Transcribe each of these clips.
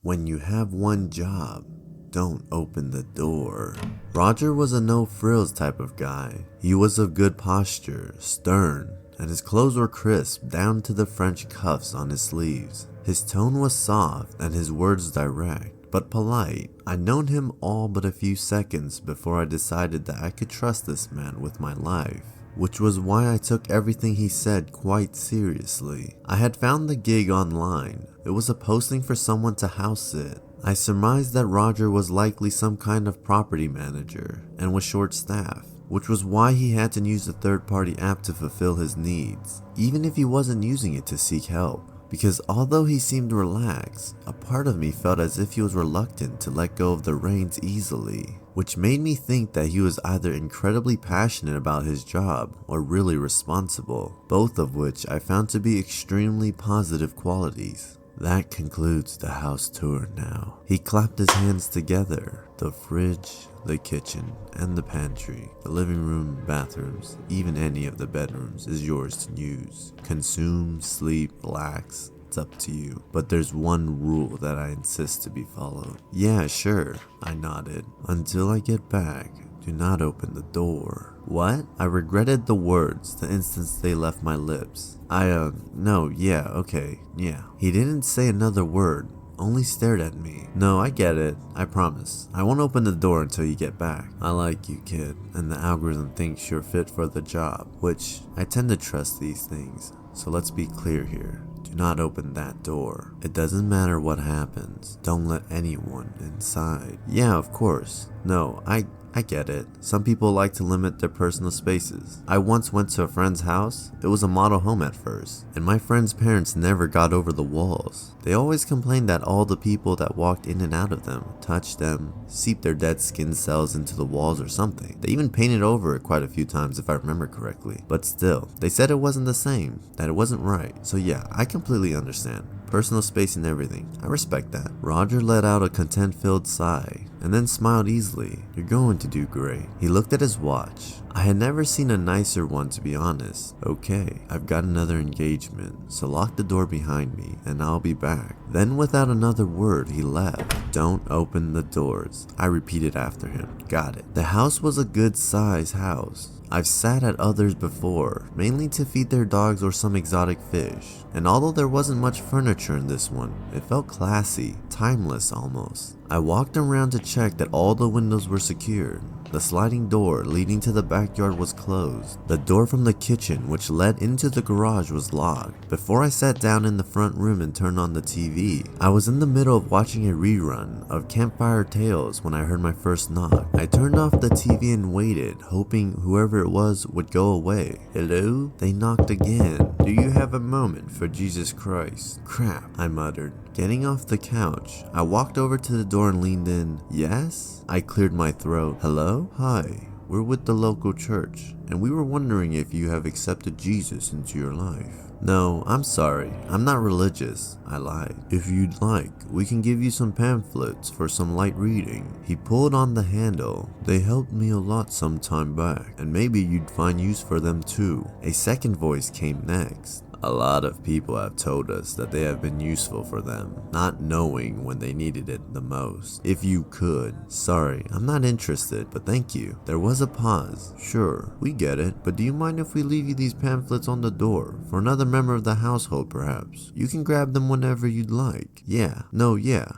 When you have one job, don't open the door. Roger was a no-frills type of guy. He was of good posture, stern, and his clothes were crisp down to the French cuffs on his sleeves. His tone was soft and his words direct, but polite. I'd known him all but a few seconds before I decided that I could trust this man with my life, which was why I took everything he said quite seriously. I had found the gig online. It was a posting for someone to house sit. I surmised that Roger was likely some kind of property manager and was short-staffed, which was why he had to use a third-party app to fulfill his needs, even if he wasn't using it to seek help. Because although he seemed relaxed, a part of me felt as if he was reluctant to let go of the reins easily, which made me think that he was either incredibly passionate about his job or really responsible, both of which I found to be extremely positive qualities. That concludes the house tour now. He clapped his hands together. The fridge, the kitchen, and the pantry, the living room, bathrooms, even any of the bedrooms is yours to use. Consume, sleep, relax. It's up to you. But there's one rule that I insist to be followed. Yeah, sure, I nodded. Until I get back, do not open the door. What? I regretted the words the instant they left my lips. No, yeah, okay, yeah. He didn't say another word, only stared at me. No, I get it, I promise. I won't open the door until you get back. I like you, kid, and the algorithm thinks you're fit for the job, which I tend to trust these things. So let's be clear here. Do not open that door. It doesn't matter what happens. Don't let anyone inside. Yeah, of course. No, I get it. Some people like to limit their personal spaces. I once went to a friend's house. It was a model home at first, and my friend's parents never got over the walls. They always complained that all the people that walked in and out of them touched them, seeped their dead skin cells into the walls or something. They even painted over it quite a few times if I remember correctly. But still, they said it wasn't the same, that it wasn't right. So yeah, I completely understand. Personal space and everything. I respect that. Roger let out a content-filled sigh and then smiled easily. You're going to do great. He looked at his watch. I had never seen a nicer one, to be honest. Okay, I've got another engagement, so lock the door behind me and I'll be back. Then without another word, he left. Don't open the doors. I repeated after him. Got it. The house was a good size house. I've sat at others before, mainly to feed their dogs or some exotic fish, and although there wasn't much furniture in this one, it felt classy, timeless almost. I walked around to check that all the windows were secured. The sliding door leading to the backyard was closed. The door from the kitchen, which led into the garage, was locked. Before I sat down in the front room and turned on the TV, I was in the middle of watching a rerun of Campfire Tales when I heard my first knock. I turned off the TV and waited, hoping whoever it was would go away. Hello? They knocked again. Do you have a moment for Jesus Christ? Crap, I muttered. Getting off the couch, I walked over to the door and leaned in. Yes? I cleared my throat. Hello? Hi, we're with the local church, and we were wondering if you have accepted Jesus into your life. No, I'm sorry, I'm not religious, I lied. If you'd like, we can give you some pamphlets for some light reading. He pulled on the handle. They helped me a lot some time back, and maybe you'd find use for them too. A second voice came next. A lot of people have told us that they have been useful for them, not knowing when they needed it the most. If you could. Sorry, I'm not interested, but thank you. There was a pause. Sure, we get it, but do you mind if we leave you these pamphlets on the door? For another member of the household, perhaps. You can grab them whenever you'd like. Yeah,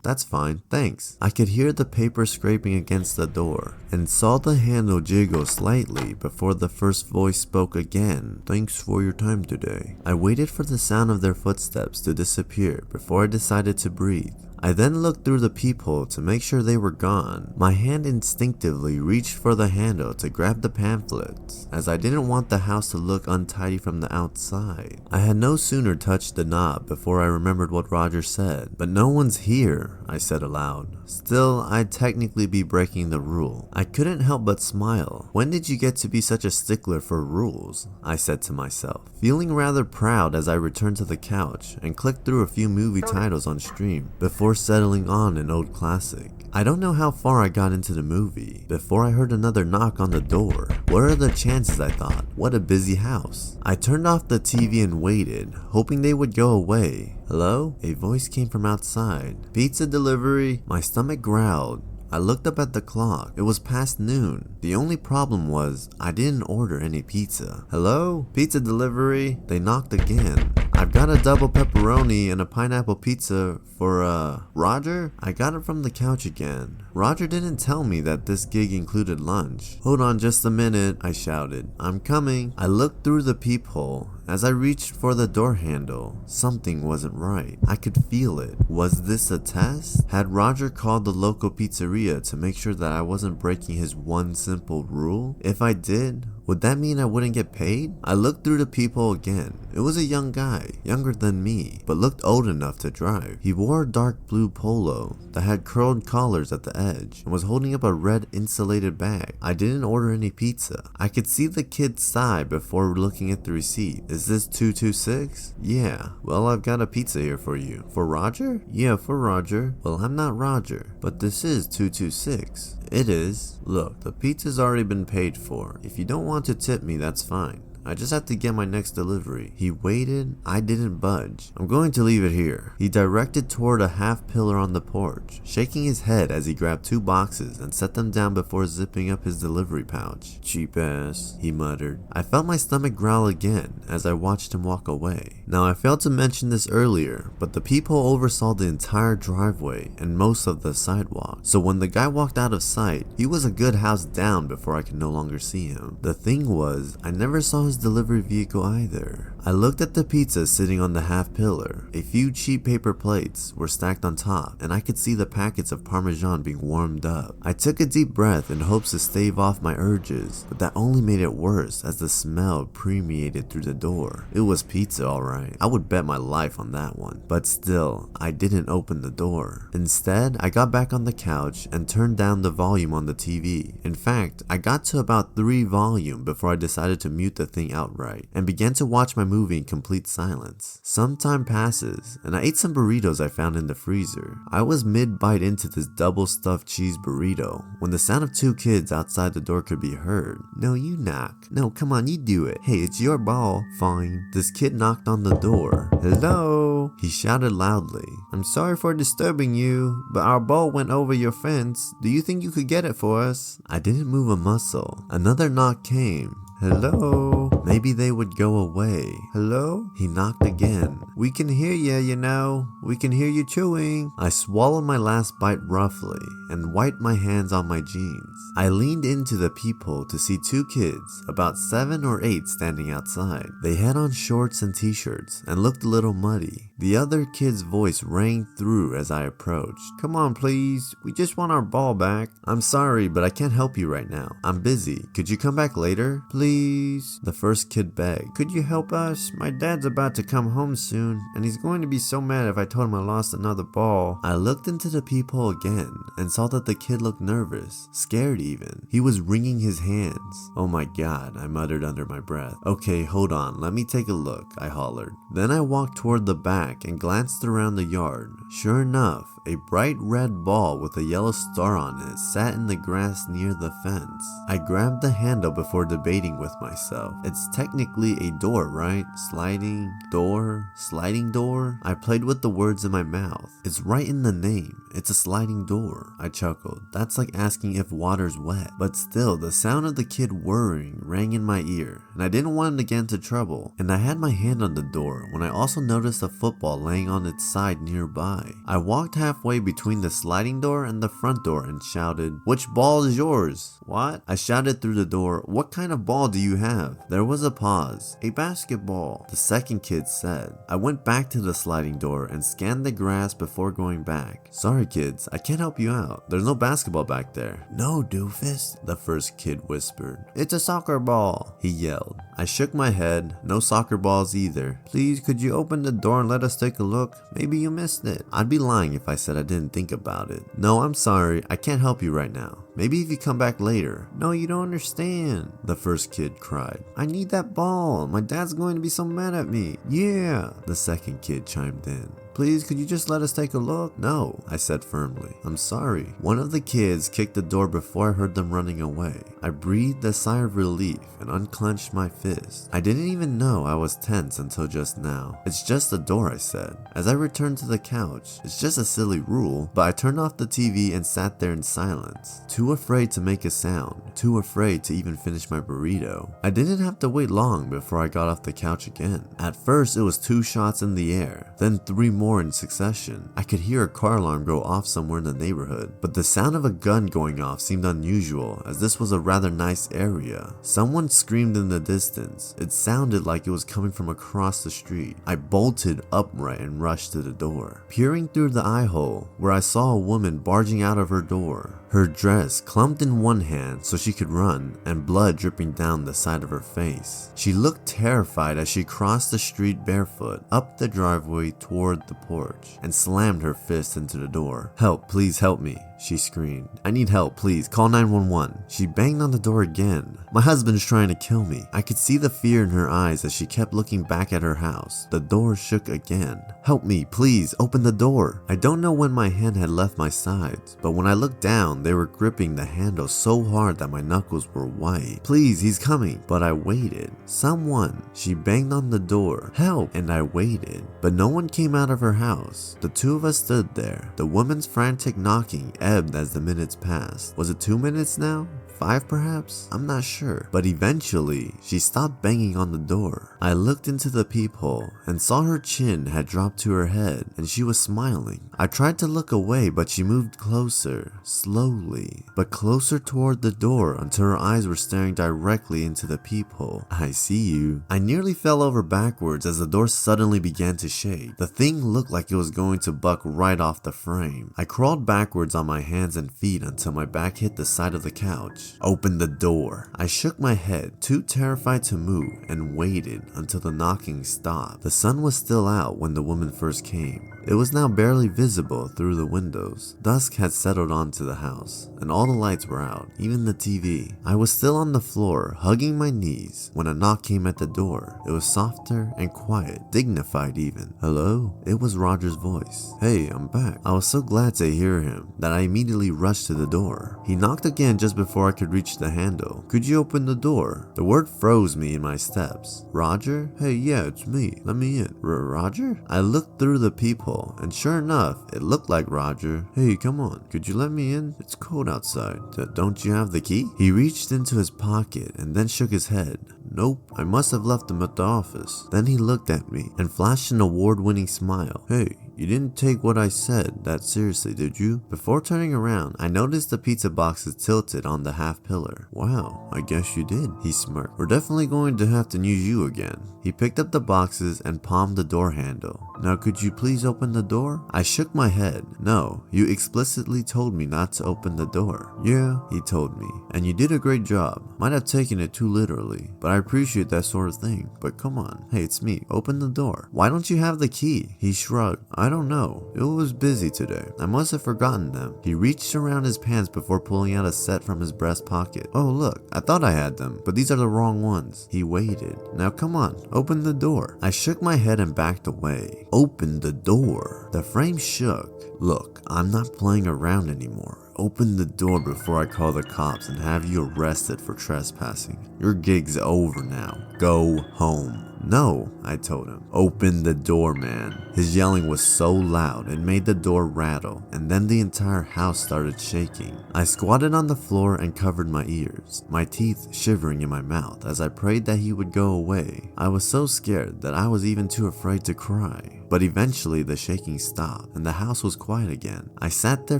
that's fine, thanks. I could hear the paper scraping against the door, and saw the handle jiggle slightly before the first voice spoke again. Thanks for your time today. I waited for the sound of their footsteps to disappear before I decided to breathe. I then looked through the peephole to make sure they were gone. My hand instinctively reached for the handle to grab the pamphlets, as I didn't want the house to look untidy from the outside. I had no sooner touched the knob before I remembered what Roger said. But no one's here, I said aloud. Still, I'd technically be breaking the rule. I couldn't help but smile. When did you get to be such a stickler for rules? I said to myself, feeling rather proud as I returned to the couch and clicked through a few movie titles on stream before settling on an old classic. I don't know how far I got into the movie before I heard another knock on the door. What are the chances, I thought? What a busy house. I turned off the TV and waited, hoping they would go away. Hello? A voice came from outside. Pizza delivery? My stomach growled. I looked up at the clock. It was past noon. The only problem was I didn't order any pizza. Hello? Pizza delivery? They knocked again. I've got a double pepperoni and a pineapple pizza for, Roger? I got it from the couch again. Roger didn't tell me that this gig included lunch. Hold on just a minute, I shouted. I'm coming. I looked through the peephole. As I reached for the door handle, something wasn't right. I could feel it. Was this a test? Had Roger called the local pizzeria to make sure that I wasn't breaking his one simple rule? If I did, would that mean I wouldn't get paid? I looked through the peephole again. It was a young guy, younger than me, but looked old enough to drive. He wore a dark blue polo that had curled collars at the edge and was holding up a red insulated bag. I didn't order any pizza. I could see the kid sigh before looking at the receipt. Is this 226? Yeah. Well, I've got a pizza here for you. For Roger? Yeah, for Roger. Well, I'm not Roger, but this is 226. It is. Look, the pizza's already been paid for. If you don't want to tip me, that's fine. I just have to get my next delivery. He waited. I didn't budge. I'm going to leave it here. He directed toward a half pillar on the porch, shaking his head as he grabbed 2 boxes and set them down before zipping up his delivery pouch. Cheap ass, he muttered. I felt my stomach growl again as I watched him walk away. Now, I failed to mention this earlier, but the peephole oversaw the entire driveway and most of the sidewalk. So when the guy walked out of sight, he was a good house down before I could no longer see him. The thing was, I never saw his delivery vehicle either. I looked at the pizza sitting on the half pillar. A few cheap paper plates were stacked on top, and I could see the packets of Parmesan being warmed up. I took a deep breath in hopes to stave off my urges, but that only made it worse as the smell permeated through the door. It was pizza, alright. I would bet my life on that one. But still, I didn't open the door. Instead, I got back on the couch and turned down the volume on the TV. In fact, I got to about 3 volume before I decided to mute the thing outright and began to watch my movie in complete silence. Some time passes and I ate some burritos I found in the freezer. I was mid-bite into this double stuffed cheese burrito when the sound of 2 kids outside the door could be heard. No, you knock. No, come on, you do it. Hey, it's your ball. Fine. This kid knocked on the door. Hello? He shouted loudly. I'm sorry for disturbing you, but our ball went over your fence. Do you think you could get it for us? I didn't move a muscle. Another knock came. Hello? Maybe they would go away. Hello? He knocked again. We can hear you know. We can hear you chewing. I swallowed my last bite roughly and wiped my hands on my jeans. I leaned into the peephole to see 2 kids, about 7 or 8, standing outside. They had on shorts and t-shirts and looked a little muddy. The other kid's voice rang through as I approached. Come on, please. We just want our ball back. I'm sorry, but I can't help you right now. I'm busy. Could you come back later? Please? The first kid begged. Could you help us? My dad's about to come home soon, and he's going to be so mad if I told him I lost another ball. I looked into the peephole again and saw that the kid looked nervous, scared even. He was wringing his hands. Oh my god, I muttered under my breath. Okay, hold on, let me take a look, I hollered. Then I walked toward the back and glanced around the yard. Sure enough, a bright red ball with a yellow star on it sat in the grass near the fence. I grabbed the handle before debating with myself. It's technically a door, right? Sliding door? I played with the words in my mouth. It's right in the name. It's a sliding door. I chuckled. That's like asking if water's wet. But still, the sound of the kid whirring rang in my ear, and I didn't want him to get into trouble. And I had my hand on the door when I also noticed a football laying on its side nearby. I walked halfway between the sliding door and the front door and shouted, "Which ball is yours?" What? I shouted through the door, "What kind of ball do you have?" There was a pause. "A basketball," the second kid said. I went back to the sliding door and scanned the grass before going back. "Sorry kids, I can't help you out. There's no basketball back there." "No, doofus," the first kid whispered. "It's a soccer ball," he yelled. I shook my head. No soccer balls either. "Please, could you open the door and let us take a look? Maybe you missed it." I'd be lying if I said I didn't think about it. "No, I'm sorry. I can't help you right now. Maybe if you come back later." "No, you don't understand," the first kid cried. "I need that ball. My dad's going to be so mad at me." "Yeah," the second kid chimed in. Please, could you just let us take a look? No, I said firmly. I'm sorry. One of the kids kicked the door before I heard them running away. I breathed a sigh of relief and unclenched my fist. I didn't even know I was tense until just now. It's just a door, I said. As I returned to the couch, it's just a silly rule, but I turned off the TV and sat there in silence, too afraid to make a sound, too afraid to even finish my burrito. I didn't have to wait long before I got off the couch again. At first, it was 2 shots in the air, then 3 more in succession. I could hear a car alarm go off somewhere in the neighborhood, but the sound of a gun going off seemed unusual as this was a rather nice area. Someone screamed in the distance. It sounded like it was coming from across the street. I bolted upright and rushed to the door, peering through the eye hole where I saw a woman barging out of her door. Her dress clumped in one hand so she could run, and blood dripping down the side of her face. She looked terrified as she crossed the street barefoot, up the driveway toward the porch, and slammed her fist into the door. "Help, please help me," she screamed. "I need help, please, call 911. She banged on the door again. "My husband's trying to kill me." I could see the fear in her eyes as she kept looking back at her house. The door shook again. "Help me, please, open the door." I don't know when my hand had left my sides, but when I looked down, they were gripping the handle so hard that my knuckles were white. "Please, he's coming." But I waited. "Someone." She banged on the door. "Help." And I waited. But no one came out of her house. The 2 of us stood there. The woman's frantic knocking ebbed as the minutes passed. Was it 2 minutes now? 5 perhaps? I'm not sure. But eventually, she stopped banging on the door. I looked into the peephole and saw her chin had dropped to her head and she was smiling. I tried to look away, but she moved closer, slowly, but closer toward the door until her eyes were staring directly into the peephole. "I see you." I nearly fell over backwards as the door suddenly began to shake. The thing looked like it was going to buck right off the frame. I crawled backwards on my hands and feet until my back hit the side of the couch. "Open the door." I shook my head, too terrified to move, and waited until the knocking stopped. The sun was still out when the woman first came. It was now barely visible through the windows. Dusk had settled onto the house, and all the lights were out, even the TV. I was still on the floor, hugging my knees, when a knock came at the door. It was softer and quiet, dignified even. "Hello?" It was Roger's voice. "Hey, I'm back." I was so glad to hear him that I immediately rushed to the door. He knocked again just before I could reach the handle. "Could you open the door?" The word froze me in my steps. "Roger? Hey, yeah, it's me. Let me in." Roger? I looked through the peephole, and sure enough, it looked like Roger. "Hey, come on. Could you let me in? It's cold outside. Don't you have the key?" He reached into his pocket and then shook his head. "Nope, I must have left them at the office." Then he looked at me and flashed an award-winning smile. "Hey, you didn't take what I said that seriously, did you?" Before turning around, I noticed the pizza boxes tilted on the half pillar. "Wow, I guess you did," he smirked. "We're definitely going to have to use you again." He picked up the boxes and palmed the door handle. "Now could you please open the door?" I shook my head. "No, you explicitly told me not to open the door." "Yeah," he told me, "and you did a great job. Might have taken it too literally, but I appreciate that sort of thing. But come on. Hey, it's me. Open the door." "Why don't you have the key?" He shrugged. "I don't know. It was busy today. I must have forgotten them." He reached around his pants before pulling out a set from his breast pocket. "Oh look, I thought I had them, but these are the wrong ones." He waited. "Now come on, open the door." I shook my head and backed away. "Open the door." The frame shook. "Look, I'm not playing around anymore. Open the door before I call the cops and have you arrested for trespassing. Your gig's over now. Go home." "No," I told him. "Open the door, man." His yelling was so loud it made the door rattle, and then the entire house started shaking. I squatted on the floor and covered my ears, my teeth shivering in my mouth as I prayed that he would go away. I was so scared that I was even too afraid to cry. But eventually the shaking stopped and the house was quiet again. I sat there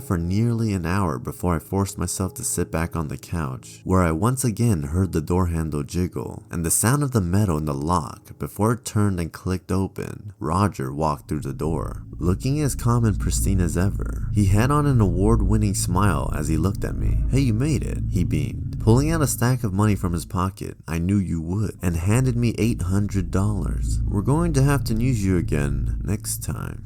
for nearly an hour before I forced myself to sit back on the couch, where I once again heard the door handle jiggle and the sound of the metal in the lock before it turned and clicked open. Roger walked through the door, looking as calm and pristine as ever. He had on an award-winning smile as he looked at me. "Hey, you made it," he beamed, pulling out a stack of money from his pocket. "I knew you would," and handed me $800. "We're going to have to use you again next time."